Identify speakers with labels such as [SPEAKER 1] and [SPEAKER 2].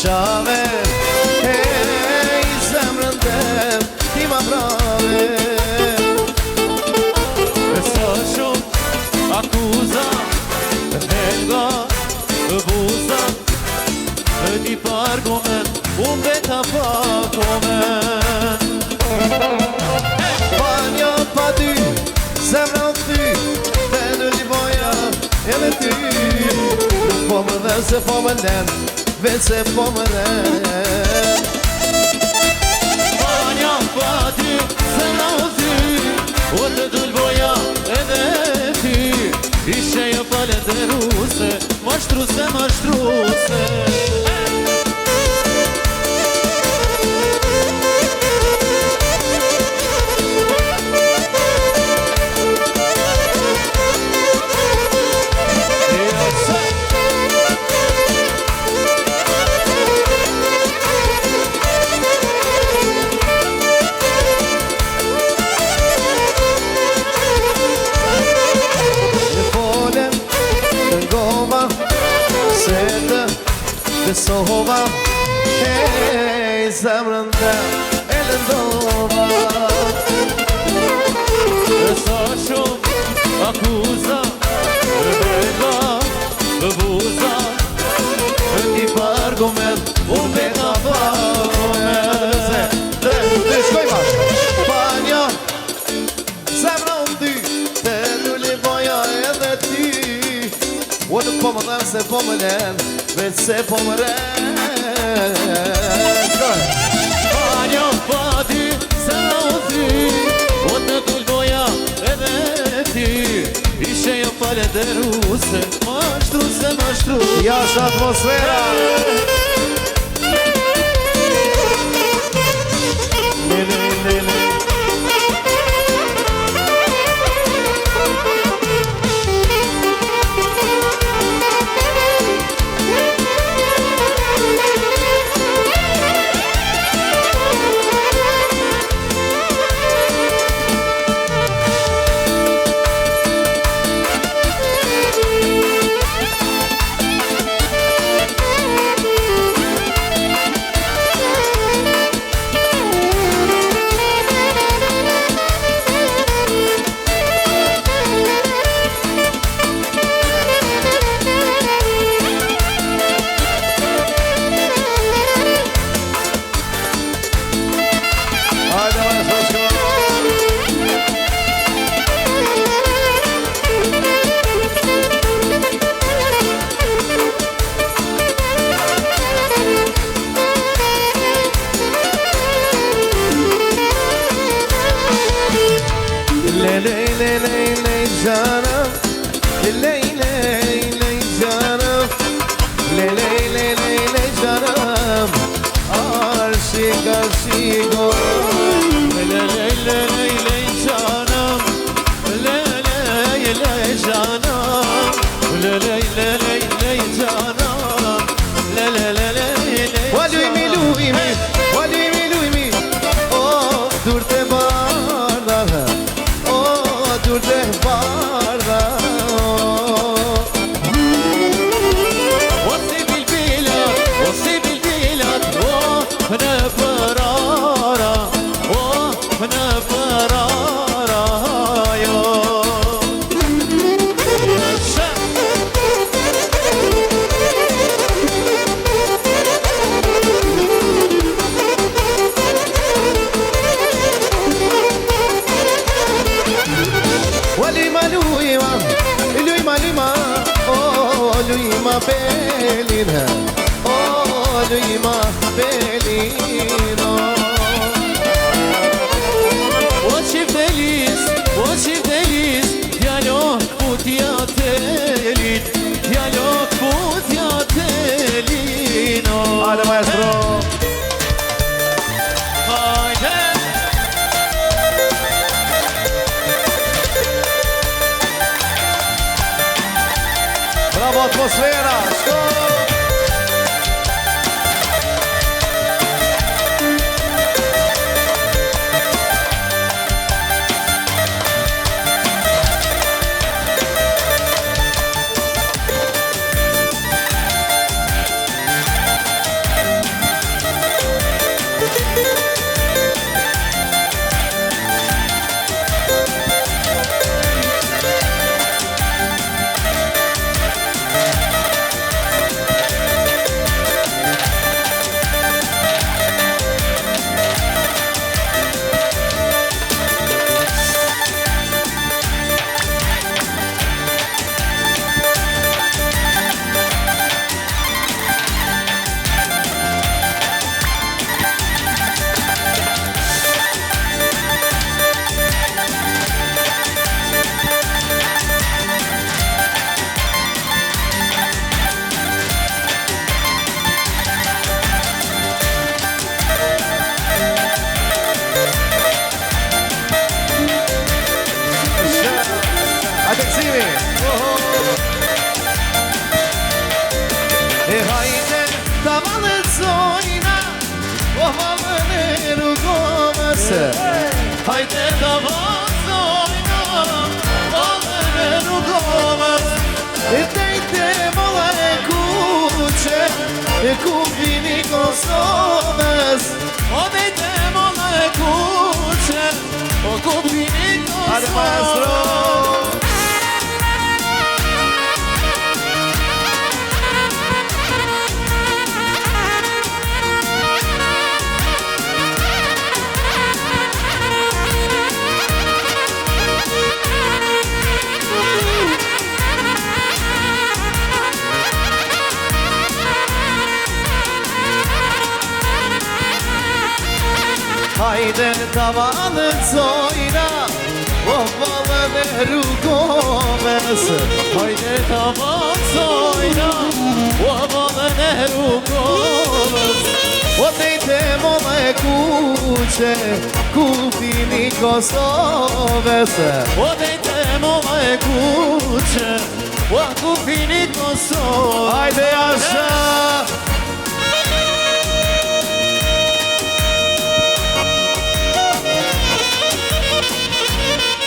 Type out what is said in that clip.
[SPEAKER 1] shave Hej, zemrën tem ti ma brave
[SPEAKER 2] Sa shumë akuza Helga buza Ti pargomen unë beta pakomen
[SPEAKER 1] Banja pa ty, zemra o ty Te në livoja edhe ty Nuk po më dhe se po më len Vetë se po më len
[SPEAKER 2] Banja pa ty, zemra o ty O të dulboja edhe ty Ishe jo falet e ruse Mashtruse, mashtruse
[SPEAKER 1] Besova, hej, zemrën tem e lëndova
[SPEAKER 2] Sa shumë akuza Helga buza
[SPEAKER 1] Ti pargomen, unë beta pakomen Dhe shkoj bashkë Banja, zemrë o ty Te në livoja edhe ty O nuk po më dhem se po më len Vetë se po më ren
[SPEAKER 2] Banja pa ty, zemra o ty O të dulboja edhe ty Ishe jo falet e ruse Mashtruse, mashtruse
[SPEAKER 1] Ja është atmosfera Hajde maestro Bravo atmosfera se
[SPEAKER 2] Hajde të vazhdojna Valën e rrugovës
[SPEAKER 1] E dejte mola e kuqe E ku vini Kosovës
[SPEAKER 2] O dejte mola e kuqe O ku vini Kosovës
[SPEAKER 1] Hajde maestro Hajde të valëzojna O valën e rrugovës
[SPEAKER 2] Hajde të vazhdojna O valën e rrugovës
[SPEAKER 1] O dejte mola e kuqe Ku vini Kosovës
[SPEAKER 2] O dejte mola e kuqe O ku vini Kosovës
[SPEAKER 1] Hajde asha